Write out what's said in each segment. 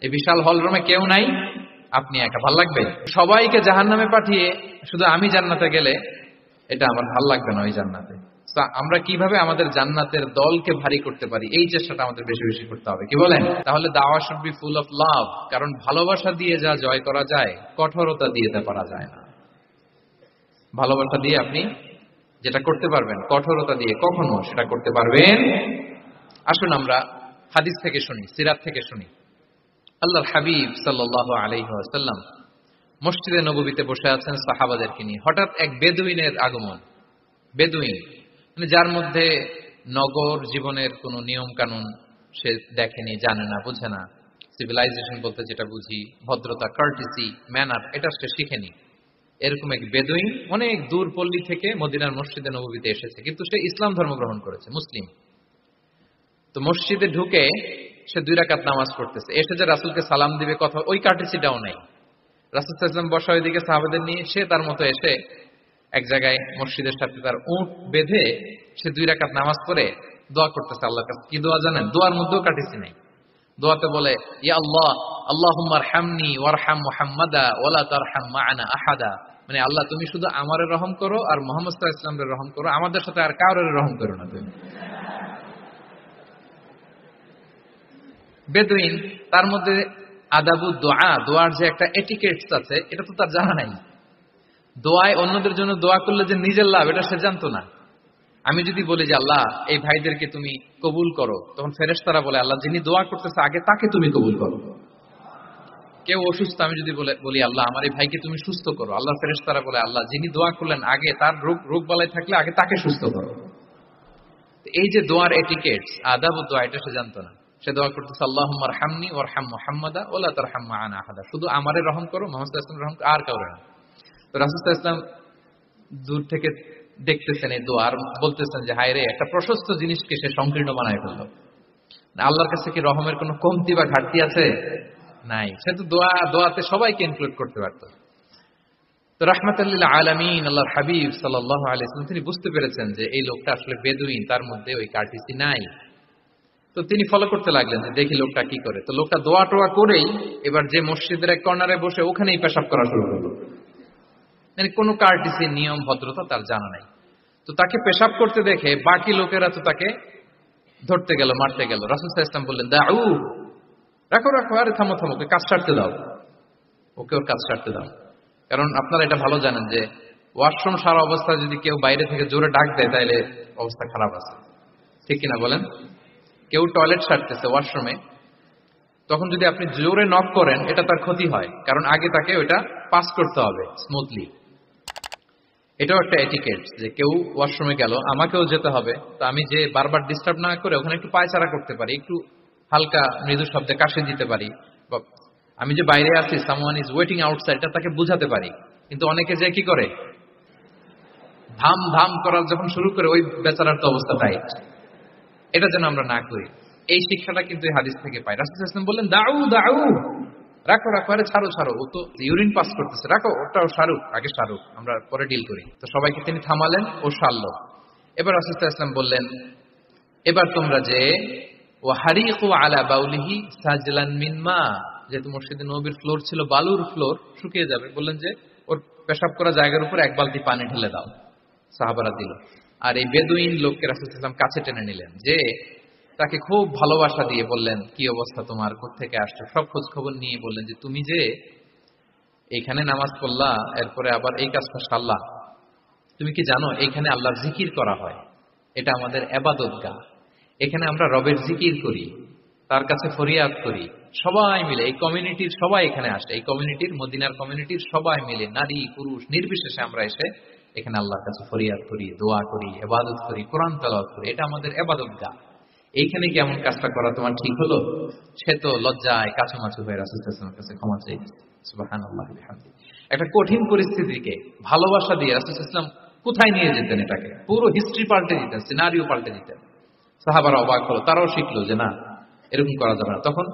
এই বিশাল হল রুমে কেউ নাই, আপনি একা, ভাল লাগবে? সবাইকে জাহান্নামে পাঠিয়ে শুধু আমি জান্নাতে গেলে এটা আমার ভাল লাগবে না ওই জান্নাতে। আমরা কিভাবে আমাদের জান্নাতের দলকে ভারী করতে পারি, এই চেষ্টাটা আমাদের বেশি বেশি করতে হবে, কি বলেন? তাহলে দাওয়া should be full of love, কারণ ভালোবাসা দিয়ে যা জয় করা যায় কঠোরতা দিয়ে তা পারা যায় না। ভালোবাসা দিয়ে আপনি যেটা করতে পারবেন, কঠোরতা দিয়ে কখনো সেটা করতে পারবেন। আসুন আমরা হাদিস থেকে শুনি, সিরাত থেকে শুনি। আল্লাহর হাবিব সাল্লাল্লাহু আলাইহি ওয়াসাল্লাম মসজিদে নববীতে বসে আছেন সাহাবাদেরকে নিয়ে। হঠাৎ এক বেদুইনের আগমন। বেদুইন মানে যার মধ্যে নগর জীবনের কোনো নিয়ম কানুন সে দেখেনি, জানে না, বুঝে না। সিভিলাইজেশন বলতে যেটা বুঝি, ভদ্রতা, কার্টিসি, ম্যানার, এটা সে শিখেনি। এরকম এক বেদুইন অনেক দূর পল্লী থেকে মদিনার মসজিদে নববীতে এসেছে, কিন্তু সে ইসলাম ধর্ম গ্রহণ করেছে, মুসলিম। তো মসজিদে ঢুকে সে 2 রাকাত নামাজ পড়তেছে। এসে যে রাসূলকে সালাম দিবে, কথা, ওই কার্টিসিটাও নাই। রাসূল সাল্লাল্লাহু আলাইহি ওয়াসাল্লাম বসা ওইদিকে সাহাবাদের নিয়ে, সে তার মতো এসে এক জায়গায় মসজিদের সাথে তার উট বেঁধে সে 2 রাকাত নামাজ পড়ে দোয়া করতেছে আল্লাহর কাছে। কি দোয়া জানেন? দোয়ার মধ্যেও কাটিছি নাই। দোয়াতে বলে, ইয়া আল্লাহ, আল্লাহুম্মা আরহামনি ওয়ারহাম মুহাম্মাদা ওয়ালা তারহাম মা'ানা আহাদা। মানে আল্লাহ, তুমি শুধু আমারে রহম করো আর মুহাম্মদ সাল্লাল্লাহু আলাইহি ওয়াসাল্লামের রহম করো, আমাদের সাথে আর কারোর রহম করো না তুমি। বেদুইন, তার মধ্যে আদাবু দোয়া, দোয়ার যে একটা এটিকেটস আছে, এটা তো তার জানা নাই। দোয়ায় অন্যদের জন্য দোয়া করলে যে নিজের লাভ, এটা সে জানতো না। আমি যদি বলি যে আল্লাহ এই ভাইদেরকে তুমি কবুল করো, তখন ফেরেশতারা বলে আল্লাহ যিনি দোয়া করতেছে আগে তাকে তুমি কবুল করো। কেউ অসুস্থ, আমি যদি বলি আল্লাহ আমার এই ভাইকে তুমি সুস্থ করো, আল্লাহ ফেরেশতারা বলে আল্লাহ যিনি দোয়া করলেন আগে তার রোগ বালাই থাকলে আগে তাকে সুস্থ করো। এই যে দোয়ার এটিকেটস, আদাব ও দোয়া, এটা সে জানতো না। সে দোয়া করতেছে আল্লাহুম্মা আরহামনি ওয়ারহাম মুহাম্মাদা ওয়ালা তারহাম মা'ানা আহাদা, শুধু আমারে রহম করো, মুহাম্মদ সাল্লাল্লাহু আলাইহি ওয়াসাল্লাম রহম, আর কাউরে না। তো রাসূল সাল্লাল্লাহু আলাইহি ওয়াসাল্লাম দূর থেকে দেখতেছেন এই দোয়া, আর বলতেছেন যে হায় রে, একটা প্রশস্ত জিনিসকে সে সংকীর্ণ বানায় ফেলল। আল্লাহর কাছে কি রহমের কোনো কমতি বা ঘাটতি আছে? নাই। সে তো দোয়াতে সবাইকে ইনক্লুড করতে পারত। তো রাহমাতাল লিল আলামিন আল্লাহর হাবিব সাল্লাল্লাহু আলাইহি ওয়াসাল্লাম তিনি বুঝতে পেরেছেন যে এই লোকটা আসলে বেদুইন, তার মধ্যে ওই কার্টিসি নাই। তো তিনি ফলো করতে লাগলেন যে দেখি লোকটা কি করে। তো লোকটা দোয়া টোয়া করেই এবার যে মসজিদের এক কর্নারে বসে ওখানেই পেশাব করা শুরু করলো। মানে কোনো কার্টিসি, নিয়ম, ভদ্রতা তার জানা নাই। তো তাকে পেশাব করতে দেখে বাকি লোকেরা তো তাকে ধরতে গেল, মারতে গেল। রাসূল সাল্লাল্লাহু আলাইহি ওয়াসাল্লাম বললেন, দাউ, রাখো রাখো, আরে থামো থামো, ওকে কাজ ছাড়তে দাও, ওকে ওর কাজ ছাড়তে দাও। কারণ আপনারা এটা ভালো জানেন যে ওয়াশরুম সারা অবস্থায় যদি কেউ বাইরে থেকে জোরে ডাক দেয় তাহলে অবস্থা খারাপ আছে, ঠিক কিনা বলেন? কেউ টয়লেট সারতেছে ওয়াশরুমে, তখন যদি আপনি জোরে নক করেন এটা তার ক্ষতি হয়, কারণ আগে তাকে ওইটা পাস করতে হবে স্মুথলি। এটাও একটা এটিকেট যে কেউ ওয়াশরুমে গেল, আমাকেও যেতে হবে, তো আমি যে বারবার ডিস্টার্ব না করে ওখানে একটু পায়চারা করতে পারি, একটু হালকা মৃদু শব্দে কাশি দিতে পারি, বা আমি যে বাইরে আছি, সামওয়ান ইজ ওয়েটিং আউটসাইড, এটা তাকে বুঝাতে পারি। কিন্তু অনেকে যে কি করে, ধাম ধাম করার যখন শুরু করে, ওই বেচারার তো অবস্থা টাইট। এটা যেন আমরা না করি, এই শিক্ষাটা কিন্তু এই হাদিস থেকে পাই। রাসূল সাল্লাল্লাহু আলাইহি ওয়াসাল্লাম বললেন, দাউ দাউ, রাখো রাখো, আরে ছাড়ো ছাড়ো, ও তো ইউরিন পাস করতেছে, রাখো, ওটাও সারুক, আগে সারুক, আমরা পরে ডিল করি। তো সবাইকে তিনি থামালেন, ও সারলো। এবার রাসূল সাল্লাল্লাহু আলাইহি ওয়াসাল্লাম বললেন, এবার তোমরা যে ওয়াহারিকু আলা বাউলিহি সাজলান মিন মা, যেহেতু মসজিদে নববীর ফ্লোর ছিল বালুর ফ্লোর, শুকিয়ে যাবে, বললেন যে ওর পেশাব করা জায়গার উপর 1 বালতি পানি ঢেলে দাও। সাহাবারা দিল। আর এই বেদুইন লোককে রাসূল সাল্লাল্লাহু আলাইহি ওয়াসাল্লাম কাছে টেনে নিলেন, যে তাকে খুব ভালোবাসা দিয়ে বললেন, কি অবস্থা তোমার, কোত্থেকে আসছো, সব খোঁজ খবর নিয়ে বললেন যে তুমি যে এইখানে নামাজ পড়লা, এরপরে আবার এই কাজটা সারলা, তুমি কি জানো এইখানে আল্লাহর জিকির করা হয়, এটা আমাদের ইবাদতগাহ, এখানে আমরা রবের জিকির করি, তার কাছে ফরিয়াদ করি, সবাই মিলে, এই কমিউনিটির সবাই এখানে আসে, এই কমিউনিটির, মদিনার কমিউনিটির সবাই মিলে, নারী পুরুষ নির্বিশেষে আমরা এসে এখানে আল্লাহর কাছে ফরিয়াদ করি, দোয়া করি, ইবাদত করি, কোরআন তেলাওয়াত করি, এটা আমাদের ইবাদতগাহ। এইখানে কি এমন কাজটা করা তোমার ঠিক হলো? সে তো লজ্জায় কাছুমাছু হয়ে রাসূল সাল্লাল্লাহু আলাইহি ওয়াসাল্লামের কাছে ক্ষমা চাইছে। সুবহানাল্লাহি ওয়া বিহামদিহি। একটা কঠিন পরিস্থিতিকে ভালোবাসা দিয়ে রাসূল সাল্লাল্লাহু আলাইহি ওয়াসাল্লাম কোথায় নিয়ে যেতেন, এটাকে পুরো হিস্ট্রি পাল্টে দিতেন, সিনারিও পাল্টে দিতেন। সাহাবারা অবাক হলো, তারাও শিখলো যে না, এরকম করা যাবে না। তখন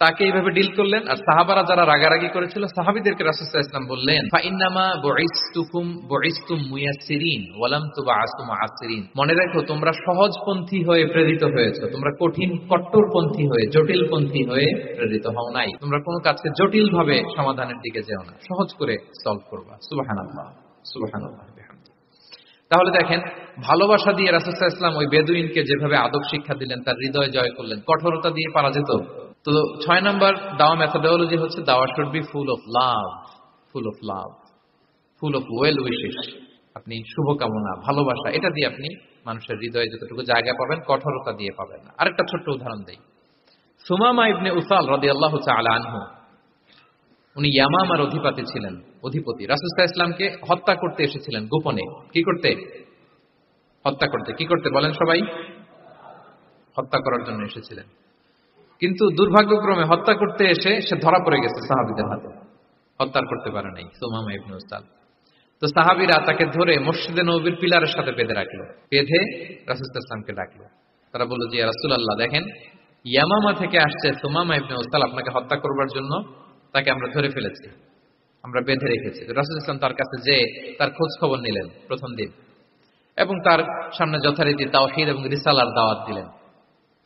তাকে এইভাবে ডিল করলেন। আর সাহাবারা যারা রাগারাগি করেছিল সাহাবীদেরকে রাসূল সাল্লাল্লাহু আলাইহি ওয়াসাল্লাম বললেন, ফাইন্নামা বুইসতুম মুয়াসসিরিন ওয়া লাম তুবআসু মুআসসিরিন, মনে রাখো তোমরা সহজপন্থী হয়ে প্রেরিত হয়েছো, তোমরা কঠিন কট্টরপন্থী হয়ে জটিলপন্থী হয়ে প্রেরিত হও নাই। তোমরা কোনো কাজকে জটিল ভাবে সমাধানের দিকে যেও না, সহজ করে সলভ করবা। সুবহানাল্লাহ সুবহানাল্লাহ বিহামদি। তাহলে দেখেন, ভালোবাসা দিয়ে রাসূল সাল্লাল্লাহু আলাইহি ওয়াসাল্লাম ওই বেদুইনকে যেভাবে আদব শিক্ষা দিলেন, তার হৃদয় জয় করলেন, কঠোরতা দিয়ে পারা যেত? তো 6 নম্বর দাওয়া মেথোডোলজি হচ্ছে দাওয়া should be full of love, full of love, full of well wishes. আপনি শুভকামনা, ভালোবাসা, এটা দিয়ে আপনি মানুষের হৃদয়ে যতটুকু জায়গা পাবেন, কঠোরতা দিয়ে পাবেন না। আরেকটা ছোট্ট উদাহরণ দেই। সুমামা ইবনে উসাল রাদিয়াল্লাহু তাআলা আনহু, উনি ইয়ামামার অধিপতি ছিলেন। অধিপতি রাসূল সাল্লাল্লাহু আলাইহি ওয়াসাল্লামকে হত্যা করতে এসেছিলেন গোপনে। কি করতে? হত্যা করতে। কি করতে বলেন সবাই? হত্যা করার জন্য এসেছিলেন। কিন্তু দুর্ভাগ্যক্রমে হত্যা করতে এসে সে ধরা পড়ে গেছে সাহাবীদের হাতে, হত্যা করতে পারে নাই সুমামা ইবনে উসাল। তো সাহাবীরা তাকে ধরে মসজিদে নববীর পিলারের সাথে বেঁধে রাখলো, বেঁধে রাসূল সাল্লাল্লাহু আলাইহি ওয়াসাল্লামকে ডাকলো। তারা বলল যে ইয়া রাসূলুল্লাহ, দেখেন ইয়ামামা থেকে আসছে সুমামা ইবনে উসাল আপনাকে হত্যা করবার জন্য, তাকে আমরা ধরে ফেলেছি, আমরা বেঁধে রেখেছি। রাসূল সাল্লাল্লাহু আলাইহি ওয়াসাল্লাম তার কাছে যেয়ে তার খোঁজ খবর নিলেন প্রথম দিন, এবং তার সামনে যথারীতি তাওহীদ এবং রিসালার দাওয়াত দিলেন।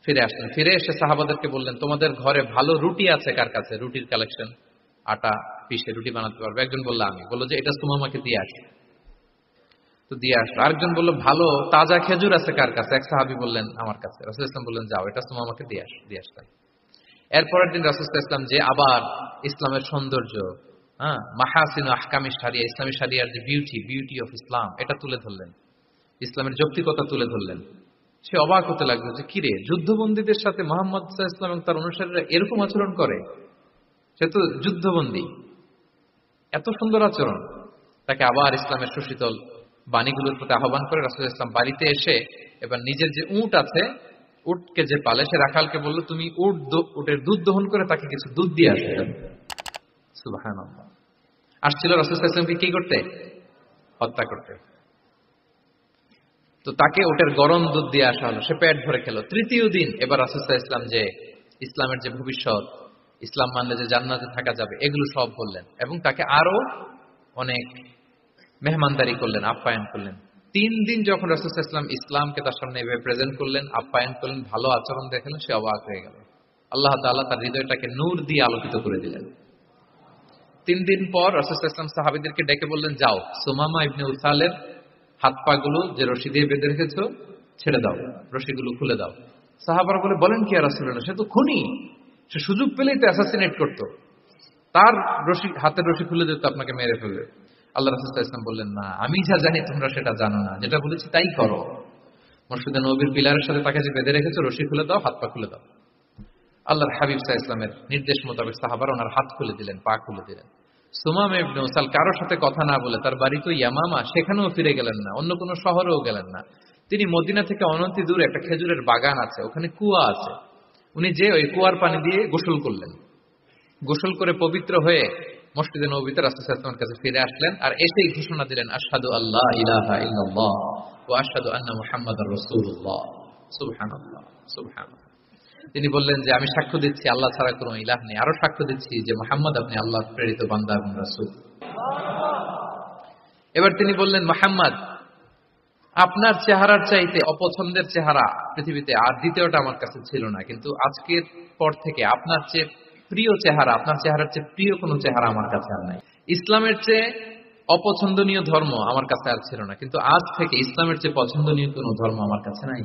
ফিরে আসলেন, ফিরে এসে সাহাবাদেরকে বললেন, তোমাদের ঘরে ভালো রুটি আছে কার কাছে? রুটির কালেকশন, আটা পিষে রুটি বানাতে পারবে। একজন বলল আমি। বললো যে এটা সুমামাকে দিয়ে আসো। তো দিয়ে আসলো। আরেকজন বললো ভালো তাজা খেজুর আছে কার কাছে? এক সাহাবী বললেন আমার কাছে। রাসূল সাল্লাল্লাহু আলাইহি ওয়াসাল্লাম বললেন যাও, এটা সুমামাকে দিয়ে আসো। দিয়ে আসলেন। এরপরের দিন রাসূল সাল্লাল্লাহু আলাইহি ওয়াসাল্লাম যে আবার ইসলামের সৌন্দর্য, মাহাসিন আহকামি শারিয়া, ইসলামী শারিয়ার যে বিউটি অফ ইসলাম, এটা তুলে ধরলেন, ইসলামের যৌক্তিকতা তুলে ধরলেন। সে অবাক হতে লাগলো যে কিরে, যুদ্ধবন্দীদের সাথে মুহাম্মদ সাল্লাল্লাহু আলাইহি ওয়াসাল্লাম এবং তার অনুসারীরা এরকম আচরণ করে? সে তো যুদ্ধবন্দী, এত সুন্দর আচরণ। তাকে আবার ইসলামের সুশীতল বাণীগুলোর প্রতি আহ্বান করে রাসূল সাল্লাল্লাহু আলাইহি ওয়াসাল্লাম বাড়িতে এসে এবার নিজের যে উট আছে, উটকে যে পালে, সে রাখালকে বলল তুমি উটের দুধ দহন করে তাকে কিছু দুধ দিয়ে আসবে। সুবহানাল্লাহ। আসছিল রাসূল সাল্লাল্লাহু আলাইহি ওয়াসাল্লামকে কি করতে? হত্যা করতে। তো তাকে ওটের গরম দুধ দিয়ে আসা হলো, সে পেট ভরে খেলো। তৃতীয় দিন এবার রাসূল সাল্লাল্লাহু আলাইহি ওয়াসাল্লাম যে ইসলামের যে ভবিষ্যৎ, ইসলাম মানলে যে জান্নাতে থাকা যাবে, এগুলো সব বললেন এবং তাকে আরো অনেক মেহমানদারি করলেন, আপ্যায়ন করলেন। 3 দিন যখন রাসূল সাল্লাল্লাহু আলাইহি ওয়াসাল্লাম ইসলামকে তার সামনে এভাবে প্রেজেন্ট করলেন, আপ্যায়ন করলেন, ভালো আচরণ দেখালেন, সে অবাক হয়ে গেল। আল্লাহ তাআলা তার হৃদয়টাকে নূর দিয়ে আলোকিত করে দিলেন। 3 দিন পর রাসূল সাল্লাল্লাহু আলাইহি ওয়াসাল্লাম সাহাবীদেরকে ডেকে বললেন, যাও সুমামা ইবনে উসালের হাত পা গুলো যে রশি দিয়ে বেঁধে রেখেছো ছেড়ে দাও, রশিগুলো খুলে দাও। সাহাবারা বলেন কি ইয়া রাসূলুল্লাহ, সে তো খুনি, সে সুযোগ পেলেই তো অ্যাসাসিনেট করতো, তার রশি, হাতের রশি খুলে দিত, আপনাকে মেরে ফেলবে। আল্লাহ রাসূল সাল্লাল্লাহু আলাইহি ওয়াসাল্লাম বললেন, না, আমি যা জানি তোমরা সেটা জানো না, যেটা বলেছি তাই করো। মসজিদে নববীর পিলারের সাথে তাকে যে বেঁধে রেখেছো, রশি খুলে দাও, হাত পা খুলে দাও। আল্লাহর হাবিব সাল্লাল্লাহু আলাইহি ওয়াসাল্লামের নির্দেশ মোতাবেক সাহাবারা ওনার হাত খুলে দিলেন, পা খুলে দিলেন। সুমামা ইবনে উসাল কারোর সাথে কথা না বলে, তার বাড়ি তো ইয়ামামা, সেখানেও ফিরে গেলেন না, অন্য কোনো শহরেও গেলেন না। তিনি মদিনা থেকে অনতি দূরে একটা খেজুরের বাগান আছে, ওখানে কুয়া আছে, উনি যে ওই কুয়ার পানি দিয়ে গোসল করলেন। গোসল করে পবিত্র হয়ে মসজিদে নববীতে রাসূল সাল্লাল্লাহু আলাইহি ওয়াসাল্লামের কাছে ফিরে আসলেন, আর এসেই ঘোষণা দিলেন, আশহাদু আল্লা ইলাহা ইল্লাল্লাহ ওয়া আশহাদু আন্না মুহাম্মাদার রাসূলুল্লাহ। সুবহানাল্লাহ সুবহানাল্লাহ। তিনি বললেন যে আমি সাক্ষ্য দিচ্ছি আল্লাহ ছাড়া কোনো ইলাহ নেই, আরো সাক্ষ্য দিচ্ছি যে মুহাম্মদ আপনি আল্লাহর প্রেরিত বান্দা এবং রাসূল। এবার তিনি বললেন, মুহাম্মদ, আপনার চেহারার চাইতে অপছন্দের চেহারা পৃথিবীতে আর দ্বিতীয়টা আমার কাছে ছিল না, কিন্তু আজকের পর থেকে আপনার চেয়ে প্রিয় চেহারা, আপনার চেহারার চেয়ে প্রিয় কোনো চেহারা আমার কাছে আর নাই। ইসলামের চেয়ে অপছন্দনীয় ধর্ম আমার কাছে আর ছিল না, কিন্তু আজ থেকে ইসলামের চেয়ে পছন্দনীয় কোনো ধর্ম আমার কাছে নাই।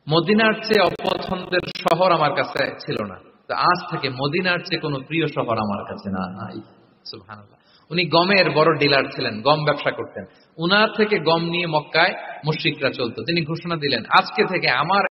মদিনার চেয়ে অপছন্দের শহর আমার কাছে ছিল না, তো আজ থেকে মদিনার চেয়ে কোনো প্রিয় শহর আমার কাছে নাই। সুবহানাল্লাহ। উনি গমের বড় ডিলার ছিলেন, গম ব্যবসা করতেন। উনার থেকে গম নিয়ে মক্কায় মুশরিকরা চলতো। তিনি ঘোষণা দিলেন, আজকে থেকে আমার